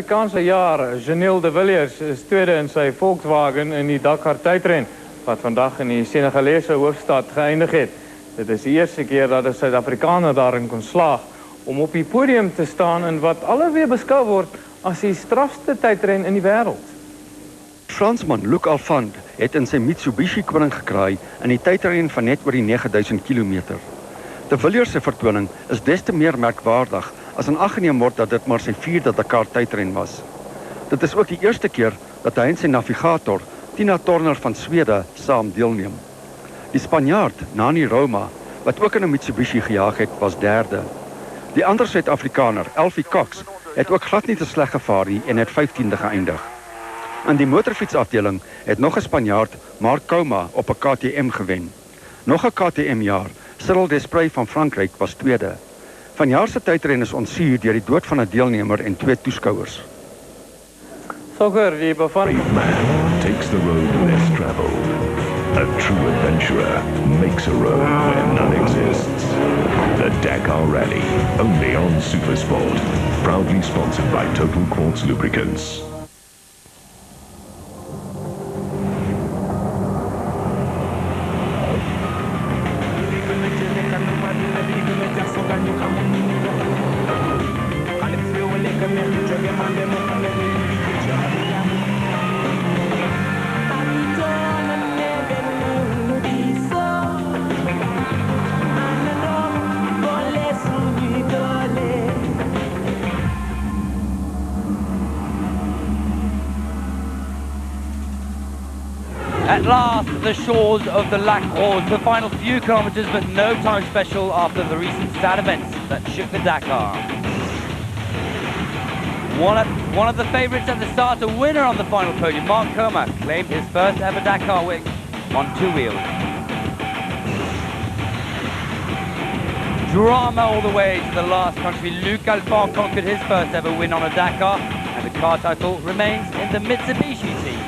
Suid-Afrikaanse jaar. Janelle de Villiers is tweede in sy Volkswagen in die Dakar tydren, wat vandag in die Senegalese hoofstad geëindig het. Dit is die eerste keer dat 'n Suid-Afrikaner daarin kon slaag om op die podium te staan in wat alweer beskou word as die strafste tydren in die wêreld. Fransman Luc Alphand het in sy Mitsubishi koning gekraai in die tydren van net oor die 9000 kilometer. De Villiers se vertoning is des te meer merkwaardig as in ag geneem word dat dit maar sy 4de Dakar tydren was. Dit is ook die eerste keer dat hy en sy navigator, Tina Turner van Swede, saam deelneem. Die Spanjaard, Nani Roma, wat ook in 'n Mitsubishi gejaag het, was derde. Die ander Suid-Afrikaner, Elfie Cox, het ook glad nie te sleg gevaar nie en het 15de geëindig. In die motorfietsafdeling het nog 'n Spanjaard, Marc Coma, op 'n KTM gewen. Nog 'n KTM-jaar, Cyril Desprez van Frankryk, was tweede. Vanjaar se tydren is ontsuur deur die dood van 'n deelnemer en 2 toeskouers. Sokker, die bevaring. A man takes the road less traveled. A true adventurer makes a road where none exists. The Dakar Rally, only on Supersport. Proudly sponsored by Total Quartz Lubricants. At last, the shores of the Lac Rose, the final few kilometres, but no time special after the recent sad events that shook the Dakar. One of the favourites at the start, a winner on the final podium, Marc Coma, claimed his first ever Dakar win on 2 wheels. Drama all the way to the last country. Luc Alphand conquered his first ever win on a Dakar, and the car title remains in the Mitsubishi team.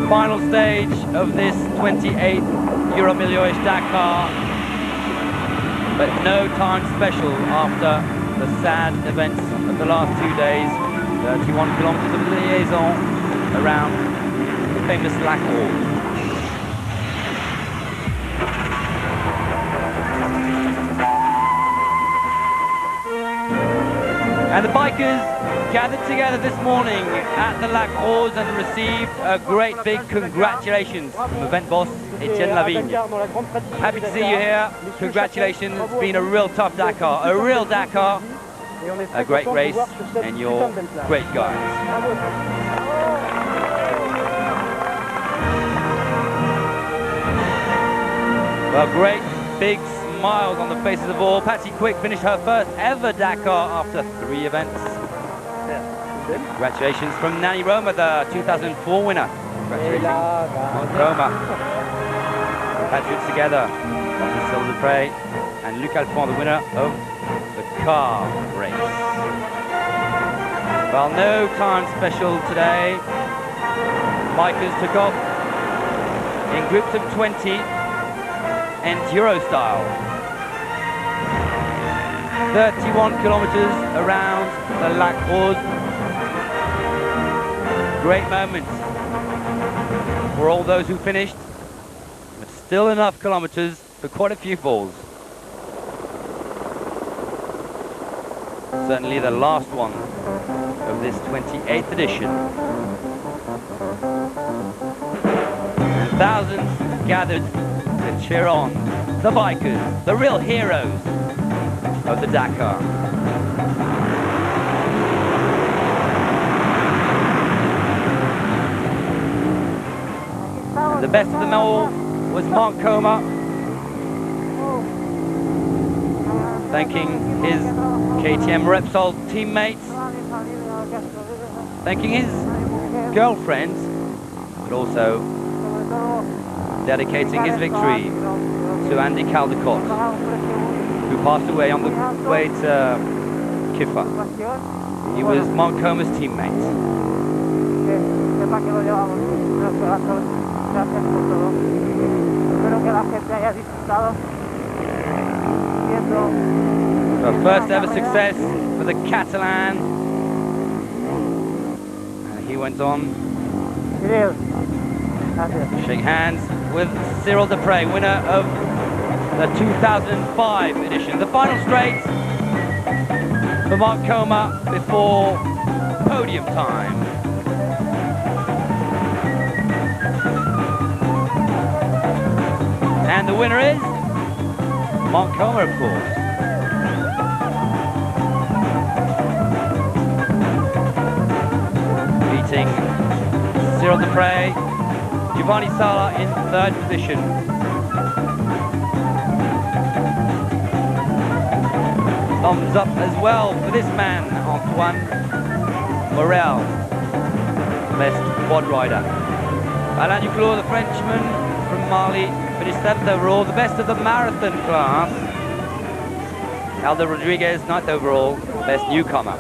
Final stage of this 28th Euromillions Dakar, but no time special after the sad events of the last 2 days. 31 kilometers of liaison around the famous Lac Rose. And the bikers gathered together this morning at the Lac Rose and received a great big congratulations from event boss Etienne Lavigne. Happy to see you here. Congratulations. It's been a real tough Dakar, a real Dakar, a great race, and you're great guys. Well, great big smiles on the faces of all. Patsy Quick finished her first ever Dakar after 3 events. Congratulations from Nani Roma, the 2004 winner. Congratulations, Marc Coma. Patriots together, Cyril Desprez and Luc Alphand, the winner of the car race. Well, no time special today. Bikers took off in groups of 20, enduro style. 31 kilometers around the Lac Rose. Great moment for all those who finished, but still enough kilometers for quite a few falls. Certainly the last one of this 28th edition. And thousands gathered to cheer on the bikers, the real heroes of the Dakar. And the best of them all was Marc Coma, thanking his KTM Repsol teammates, thanking his girlfriends, but also dedicating his victory to Andy Caldecott, who passed away on the way to Kiffa. He was Marc Coma's teammate. The first ever success for the Catalan. And he went on. Shake hands with Cyril Dupre, winner of the 2005 edition. The final straight for Mark Coma before podium time. And the winner is Mark Coma, of course. Beating Cyril Dupre, Giovanni Sala in third position. Thumbs up as well for this man, Antoine Morel, best quad rider. Alain Duclos, the Frenchman from Mali, finished 7th overall, the best of the marathon class. Aldo Rodriguez, 9th overall, best newcomer.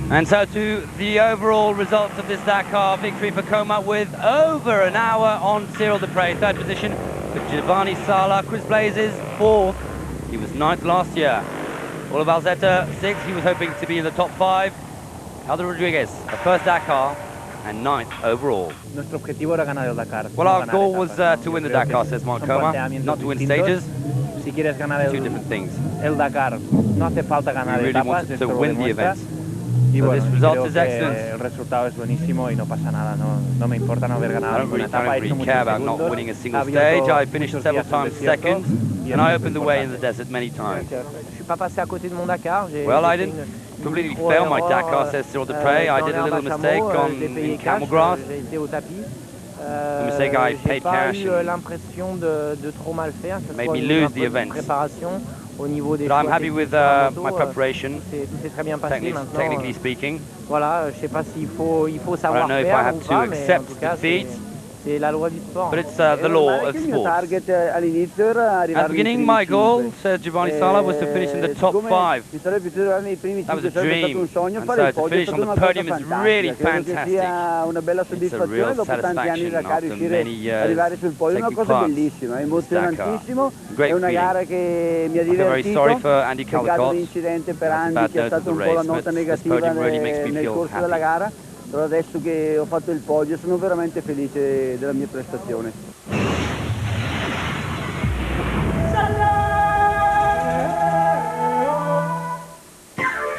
And so to the overall results of this Dakar victory for Coma, with over an hour on Cyril Dupre, 3rd position, for Giovanni Sala, Chris Blazes, 4th. He was 9th last year. Oliver Alzetta, 6th. He was hoping to be in the top 5. Aldo Rodriguez, the first Dakar, and 9th overall. Well, our goal was to win the Dakar, says Mark Coma, not to win stages. Two different things. He really wanted to win the event. So this result is excellent. I don't really care about not winning a single stage. I finished several times second, and I opened the way in the desert many times. Well, I didn't completely fail my Dakar, says Cyril Dupre. I did a little mistake in camel grass. The mistake, I paid cash and made me lose the event. But I'm happy with my preparation, technically speaking. I don't know if I have to accept defeat, but it's the law of sport. At the beginning, my goal, said Giovanni Sala, was to finish in the top 5. That was a dream, and so to finish on the podium is really fantastic. It's a real satisfaction after many years taking part in Dakar. Great feeling. I feel very sorry for Andy Caldicott. That's a bad note of the race, but this podium really makes me feel happy. Però adesso che ho fatto il podio sono veramente felice della mia prestazione.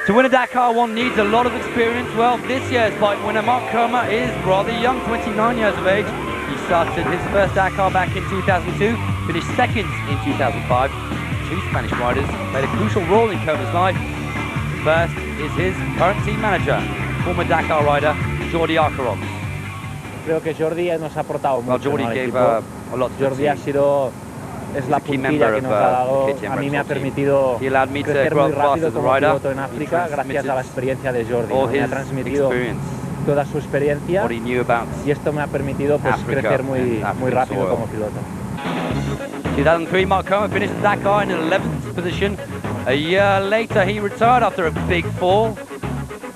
To win a Dakar, one needs a lot of experience. Well, this year's bike winner, Mark Coma, is rather young, 29 years of age. He started his first Dakar back in 2002, finished second in 2005. Two Spanish riders played a crucial role in Coma's life. First is his current team manager, former Dakar rider, Jordi Arcarox. Creo que Jordi nos ha aportado mucho. Well, Jordi gave a lot to Jordi ha sido la puntilla que nos ha dado. A mí me ha permitido crecer muy rápido como piloto en África gracias a la experiencia de Jordi. Me ha transmitido toda su experiencia y esto me ha permitido pues crecer muy rápido como piloto. 2003, Mark Coma finished Dakar in 11th position. A year later, he retired after a big fall.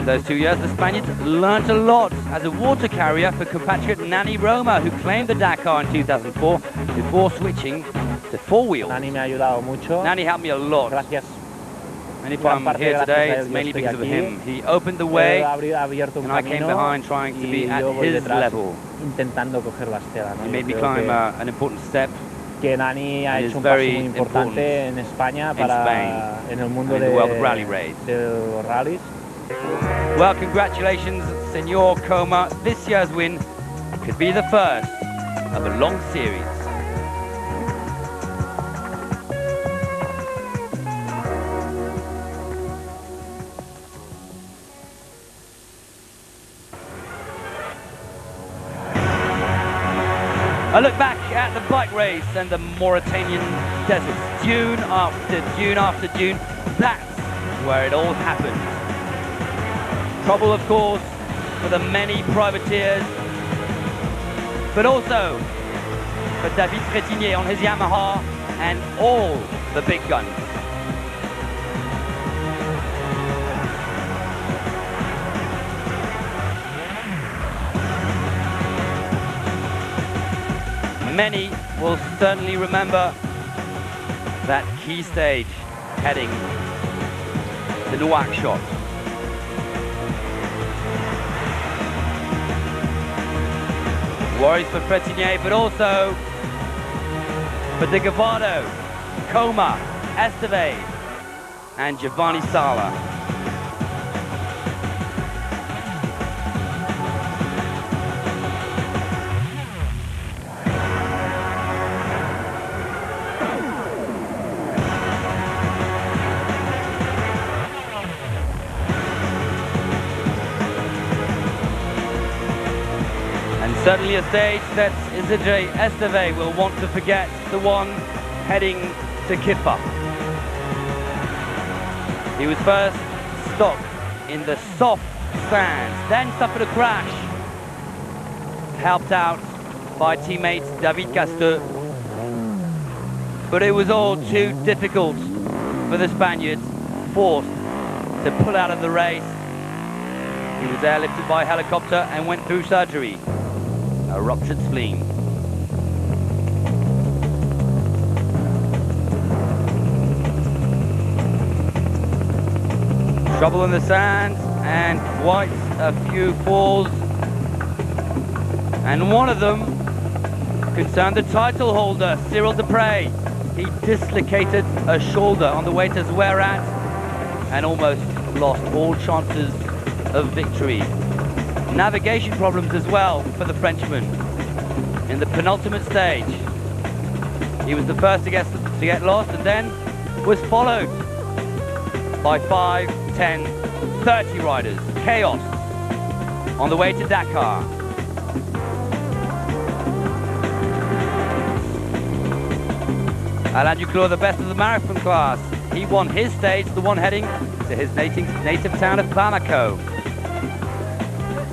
Those 2 years, the Spaniards learnt a lot as a water carrier for compatriot Nani Roma, who claimed the Dakar in 2004 before switching to 4-wheel. Nani me ha ayudado mucho. Nani helped me a lot. Gracias. And if I'm here today, it's mainly because of him. He opened the way, and I came behind trying to be at his level. He made me climb an important step. Que Nani ha hecho un paso muy importante en España en el mundo de los rallies. Well, congratulations, Senor Coma. This year's win could be the first of a long series. A look back at the bike race and the Mauritanian deserts, dune after dune after dune. That's where it all happened. Trouble, of course, for the many privateers, but also for David Frétinier on his Yamaha and all the big guns. Many will certainly remember that key stage heading to Nouakchott. Worries for Frétigné, but also for De Gavado, Coma, Esteve, and Giovanni Sala. Certainly a stage that Isidre Esteve will want to forget, the one heading to Kiffa. He was first stopped in the soft sands, then suffered a crash, helped out by teammate David Casteux. But it was all too difficult for the Spaniards, forced to pull out of the race. He was airlifted by helicopter and went through surgery. A ruptured spleen. Trouble in the sand and quite a few falls. And one of them concerned the title holder, Cyril Dupre. He dislocated a shoulder on the way to Zouerat and almost lost all chances of victory. Navigation problems as well for the Frenchman in the penultimate stage. He was the first to get lost and then was followed by 5, 10, 30 riders. Chaos on the way to Dakar. Alain Duclos, the best of the marathon class. He won his stage, the one heading to his native town of Bamako.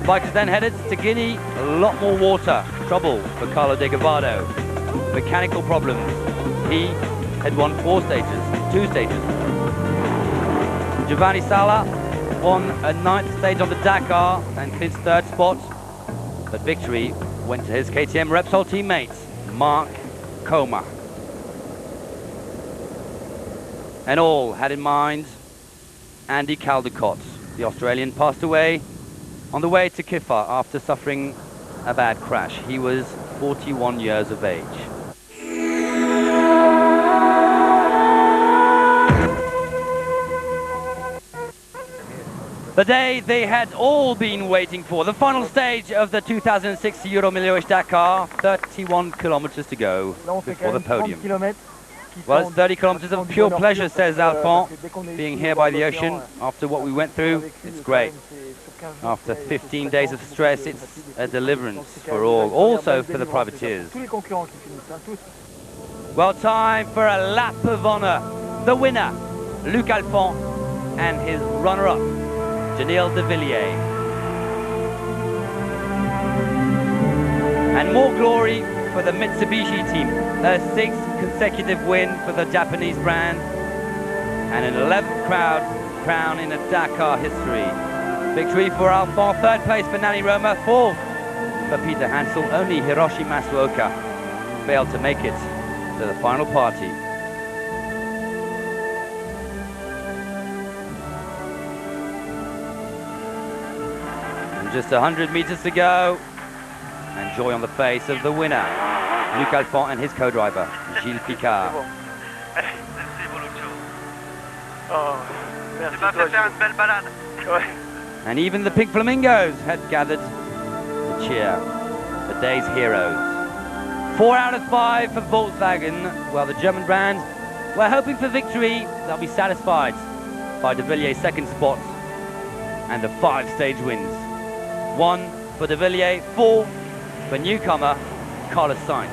Bikers then headed to Guinea, a lot more water. Trouble for Carlo De Gavado. Mechanical problems. He had won 2 stages. Giovanni Sala won a 9th stage on the Dakar and clinched 3rd spot. But victory went to his KTM Repsol teammate, Marc Coma. And all had in mind Andy Caldecott. The Australian passed away on the way to Kiffa after suffering a bad crash. He was 41 years of age. The day they had all been waiting for, the final stage of the 2006 Euro-Millioche Dakar, 31 kilometers to go before the podium. Well, it's 30 kilometers of pure pleasure, says Alphonse. Being here by the ocean, after what we went through, it's great. After 15 days of stress, it's a deliverance for all, also for the privateers. Well, time for a lap of honor. The winner, Luc Alphonse, and his runner-up, Janil de Villiers. And more glory for the Mitsubishi team. A 6th consecutive win for the Japanese brand, and an 11th crown in a Dakar history. Victory for Alphonse, 3rd place for Nani Roma, 4th for Peter Hansel. Only Hiroshi Masuoka failed to make it to the final party. And just 100 meters to go, and joy on the face of the winner, Luc Alphonse, and his co-driver, Gilles Picard. And even the Pink Flamingos had gathered to cheer the day's heroes. 4 out of 5 for Volkswagen, while the German brand were hoping for victory. They'll be satisfied by de Villiers' 2nd spot and the 5-stage wins. 1 for de Villiers, 4 for newcomer Carlos Sainz.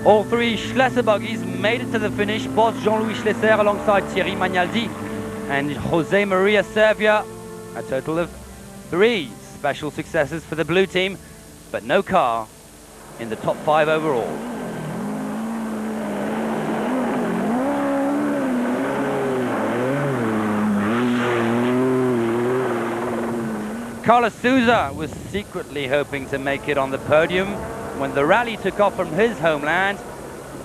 All 3 Schlesser buggies made it to the finish. Boss Jean-Louis Schlesser alongside Thierry Magnaldi and Jose Maria Servia. A total of 3 special successes for the blue team, but no car in the top 5 overall. Carlos Souza was secretly hoping to make it on the podium when the rally took off from his homeland.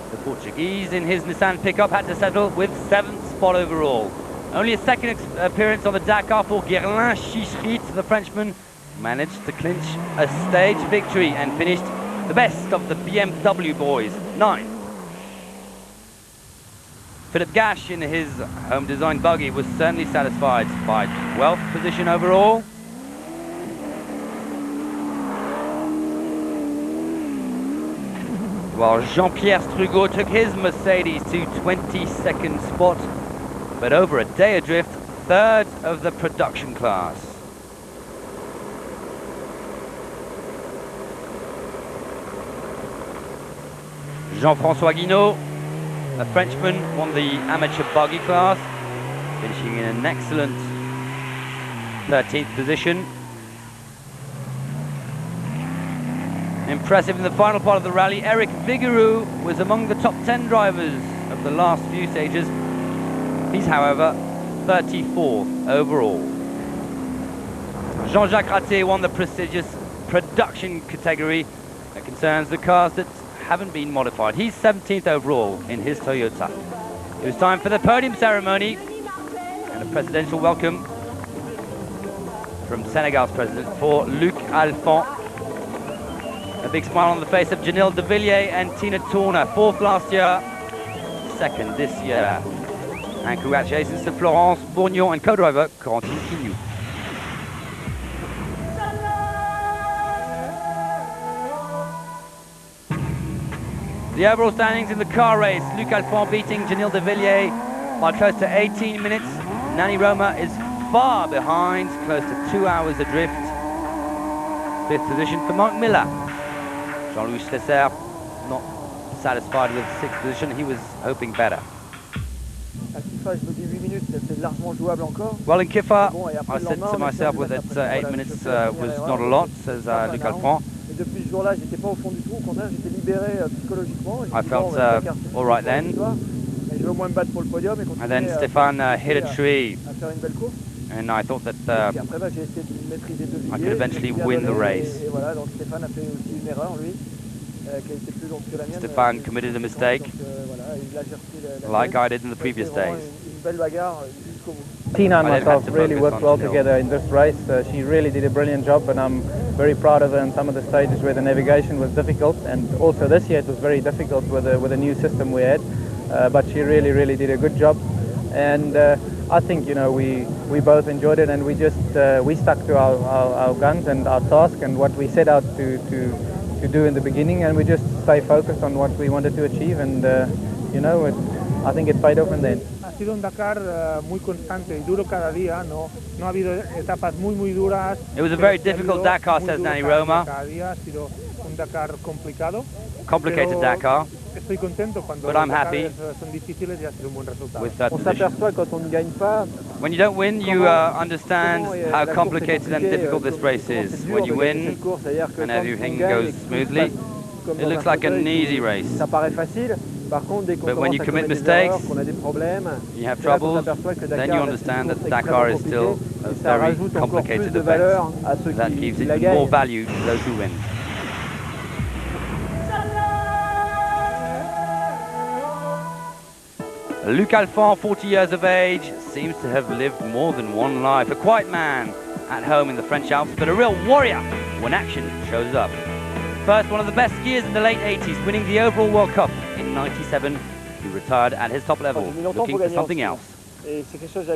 The Portuguese in his Nissan pickup had to settle with 7th spot overall. Only a second appearance on the Dakar for Guerlain Chicherit, the Frenchman, managed to clinch a stage victory and finished the best of the BMW boys, 9th. Philip Gash in his home-designed buggy was certainly satisfied by 12th position overall. While Jean-Pierre Strugot took his Mercedes to 22nd spot, but over a day adrift, 3rd of the production class. Jean-François Guinaud, a Frenchman, won the amateur buggy class, finishing in an excellent 13th position. Impressive in the final part of the rally, Eric Vigouroux was among the top 10 drivers of the last few stages. He's, however, 34th overall. Jean-Jacques Raté won the prestigious production category that concerns the cars that haven't been modified. He's 17th overall in his Toyota. It was time for the podium ceremony and a presidential welcome from Senegal's president for Luc Alphand. A big smile on the face of Janil de Villiers and Tina Turner, 4th last year, 2nd this year. And congratulations to Florence Bourgnon and co-driver Corentin Quignou. The overall standings in the car race, Luc Alphand beating Janil de Villiers by close to 18 minutes. Nani Roma is far behind, close to 2 hours adrift. 5th position for Mark Miller. Jean-Louis Schlesser not satisfied with 6th position, he was hoping better. Well, in Kifa, I said to myself that 8 minutes was not a lot, says Luc Alphand. I felt all right then. And then Stéphane hit a tree. And I thought that I could eventually win the race. Stéphane committed a mistake, like I did in the previous days. Tina and myself really worked well together in this race. She really did a brilliant job, and I'm very proud of her in some of the stages where the navigation was difficult, and also this year it was very difficult with the new system we had, but she really did a good job. And I think, you know, we both enjoyed it, and we just we stuck to our guns and our task and what we set out to do in the beginning, and we just stay focused on what we wanted to achieve, and you know, I think it paid off in the end. Ha sido un Dakar muy constante y duro cada día, no ha habido etapas muy duras. It was a very difficult Dakar, says Nani Roma. Cada día ha sido un Dakar complicado. Complicated Dakar. Estoy contento cuando but I'm happy son difíciles y ha sido un buen resultado. with that When you don't win, you understand how complicated and difficult this race is. When you win and everything goes smoothly, it looks like an easy race. But when you commit mistakes, you have troubles, then you understand that Dakar is still a very complicated event. That gives it more value to those who win. Luc Alphand, 40 years of age, seems to have lived more than one life. A quiet man at home in the French Alps, but a real warrior when action shows up. First, one of the best skiers in the late 80s, winning the overall World Cup in '97. He retired at his top level, looking for something else.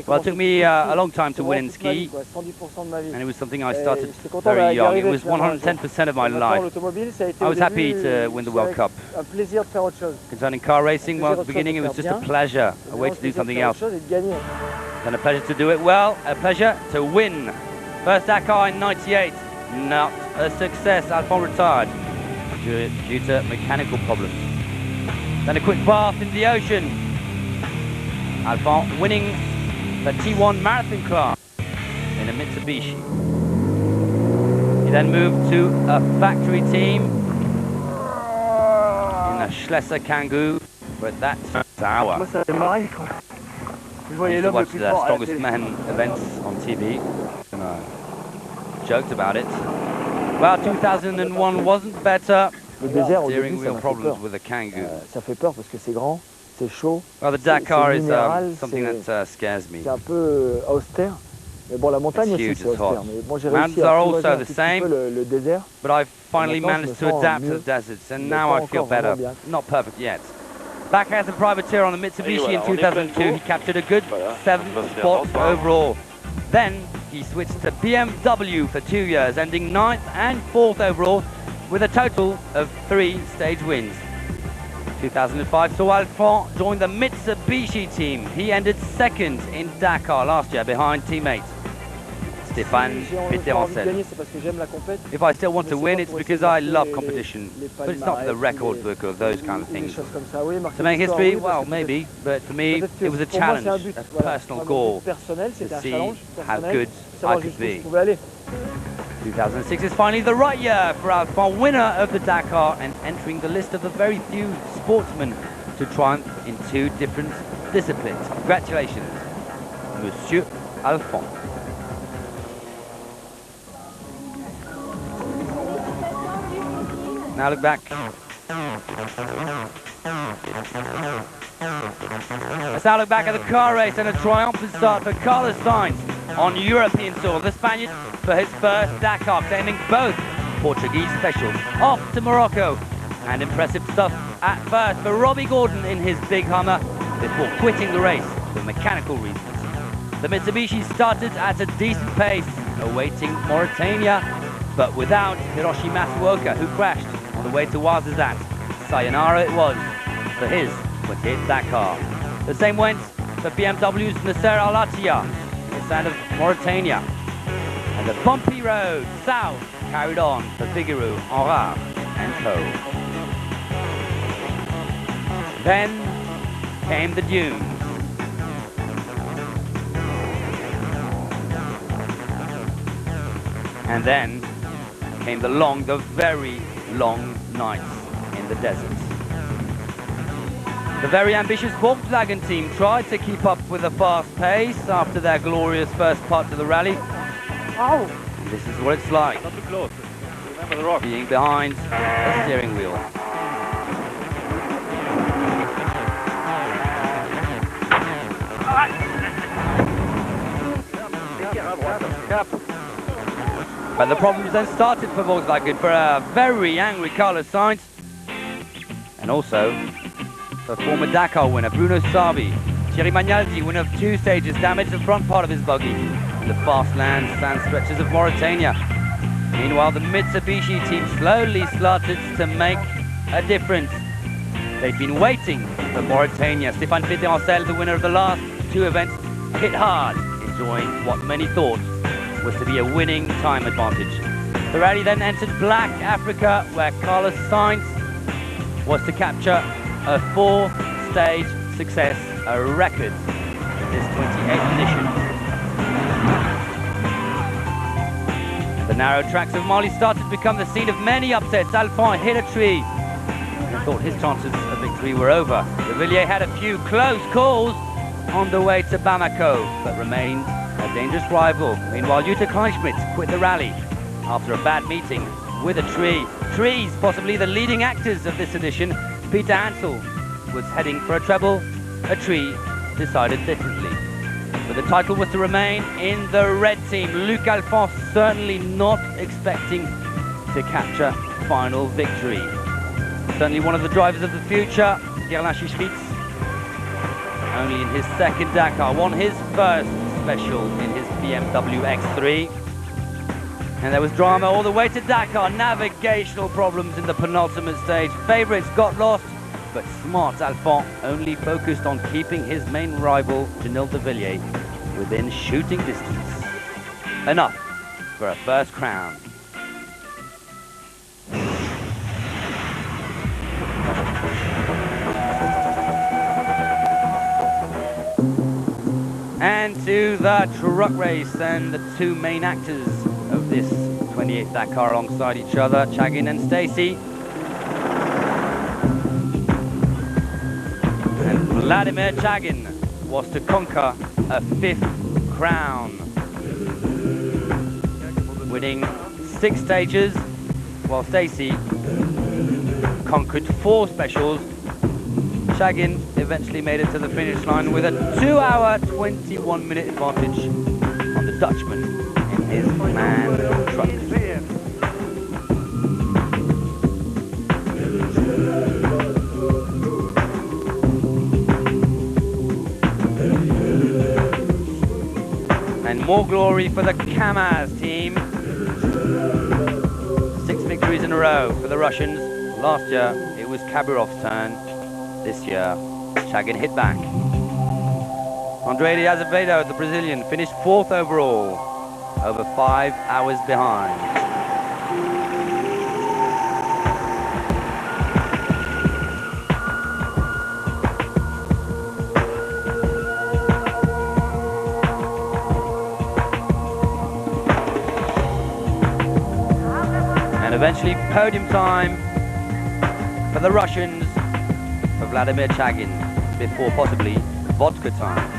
Well, it took me a long time to win in ski, and it was something I started very young. It was 110% of my life. I was happy to win the World Cup. Concerning car racing, well, at the beginning it was just a pleasure, a way to do something else. Then a pleasure to do it well, a pleasure to win. First Dakar in '98, not a success. Alphand retired due to mechanical problems. Then a quick bath in the ocean. Alphand winning the T1 marathon class in a Mitsubishi. He then moved to a factory team in a Schlesser Kangoo, but that's sour. I used to watch the Strongest Man events on TV. joked about it. Well, 2001 wasn't better. Le désert, au Steering début, ça wheel m'a fait problems peur. with the Kangoo. Ça fait peur parce que c'est grand, c'est chaud. Well, the Dakar is minéral, something that scares me. C'est un peu austère. Mais bon, la montagne aussi, huge, c'est it's austère. hot. Mais bon, j'ai Mountains réussi à are apprivoiser also un the petit same. peu le désert. But I've finally Maintenant, je managed me to sens adapt to mieux. the deserts, and Mais now pas I feel encore better. vraiment bien. Not perfect yet. Back as a privateer on the Mitsubishi in 2002, he captured a good 7th spot overall. Then he switched to BMW for 2 years, ending 9th and 4th overall with a total of 3 stage wins. 2005 saw Alphonse join the Mitsubishi team. He ended 2nd in Dakar last year behind teammate Stéphane Péterancel. If I still want to win, it's because I love competition, but it's not for the record book or those kind of things. To make history, well, maybe, but for me, it was a challenge, a personal goal, to see how good I could be. 2006 is finally the right year for Alphonse, winner of the Dakar and entering the list of the very few sportsmen to triumph in 2 different disciplines. Congratulations, Monsieur Alphonse. Now look back. Let's now look back at the car race and a triumphant start for Carlos Sainz on European soil. The Spaniard for his first Dakar, claiming both Portuguese specials. Off to Morocco. And impressive stuff at first for Robbie Gordon in his big Hummer before quitting the race for mechanical reasons. The Mitsubishi started at a decent pace, awaiting Mauritania, but without Hiroshi Masuoka, who crashed on the way to Ouarzazate. Sayonara it was for his 28th Dakar. The same went for BMW's Nasser Al-Attiyah, it's out of Mauritania. And the bumpy road south carried on for Figaro, Enrard and Co. Then came the dunes. And then came the very long nights in the deserts. The very ambitious Volkswagen team tried to keep up with the fast pace after their glorious first part of the rally. Ow. This is what it's like, Not too close. Remember the rock. being behind the steering wheel. But the problems then started for Volkswagen, for a very angry Carlos Sainz, and also for former Dakar winner Bruno Sabi. Thierry Magnaldi, winner of 2 stages, damaged the front part of his buggy in the fast sand stretches of Mauritania. Meanwhile, the Mitsubishi team slowly started to make a difference. They'd been waiting for Mauritania. Stéphane Péterancel, the winner of the last 2 events, hit hard, enjoying what many thought was to be a winning time advantage. The rally then entered Black Africa, where Carlos Sainz was to capture a 4-stage success, a record in this 28th edition. The narrow tracks of Mali started to become the scene of many upsets. Alphonse hit a tree and thought his chances of victory were over. De Villiers had a few close calls on the way to Bamako, but remained a dangerous rival. Meanwhile, Jutta Kleinschmidt quit the rally after a bad meeting with a tree. Trees, possibly the leading actors of this edition. Peter Hansel was heading for a treble. A tree decided differently. But the title was to remain in the red team. Luc Alphonse certainly not expecting to capture final victory. Certainly one of the drivers of the future, Gerlach Schritz, only in his 2nd Dakar, won his first special in his BMW X3. And there was drama all the way to Dakar. Navigational problems in the penultimate stage. Favourites got lost, but smart Alphonse only focused on keeping his main rival, Janil De Villiers, within shooting distance. Enough for a first crown. And to the truck race, and the 2 main actors of this 28th Dakar alongside each other, Chagin and Stacey. And Vladimir Chagin was to conquer a 5th crown, winning 6 stages, while Stacey conquered 4 specials. Chagin eventually made it to the finish line with a 2-hour, 21-minute advantage on the Dutchman in his man truck. And more glory for the Kamaz team. 6 victories in a row for the Russians. Last year, it was Kabirov's turn. This year, Chagin hit back. Andre de Azevedo, the Brazilian, finished 4th overall, over 5 hours behind. And eventually podium time for the Russians, for Vladimir Chagin, before possibly vodka time.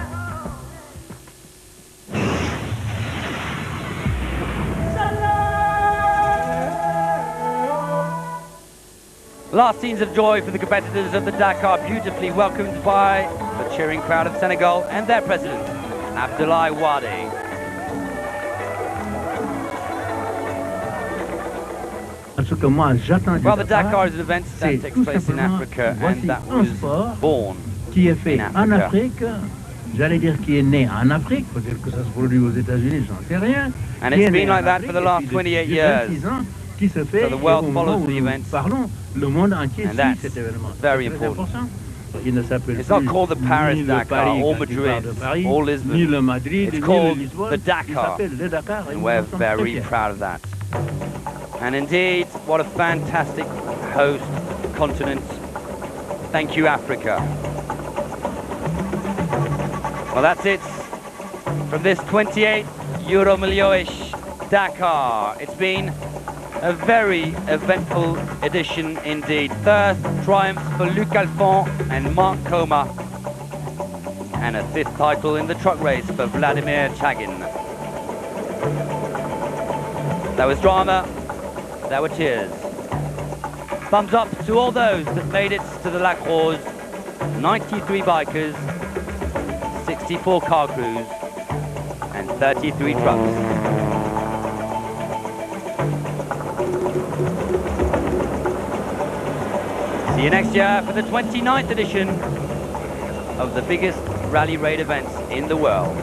Last scenes of joy for the competitors of the Dakar, beautifully welcomed by the cheering crowd of Senegal and their president, Abdoulaye Wade. Well, the Dakar is an event that takes place in Africa, and that was born qui est fait in en Africa. Afrique, j'allais dire qui est né en Afrique, peut-être que ça se produit aux États-Unis, j'en sais rien. And it's been like that for the last 28 years. Qui se fait, So the world follows the event. Parlons, le monde entier And suit that's cet événement. very C'est très important. Il ne s'appelle It's not plus called the Paris ni le Dakar, Paris or quand il Madrid, part de Paris, or Lisbon. ni le Madrid, It's ni called le Lisbonne. the Il Dakar, s'appelle le Dakar. Et and nous we're en sommes très very fiers. proud of that. And indeed, what a fantastic host continent. Thank you, Africa. Well, that's it from this 28 Euro Milhões Dakar. It's been a very eventful edition indeed. 3rd triumph for Luc Alphand and Marc Coma, and a 5th title in the truck race for Vladimir Chagin. There was drama, there were tears. Thumbs up to all those that made it to the Lac Rose. 93 bikers, 64 car crews, and 33 trucks. See you next year for the 29th edition of the biggest rally raid events in the world.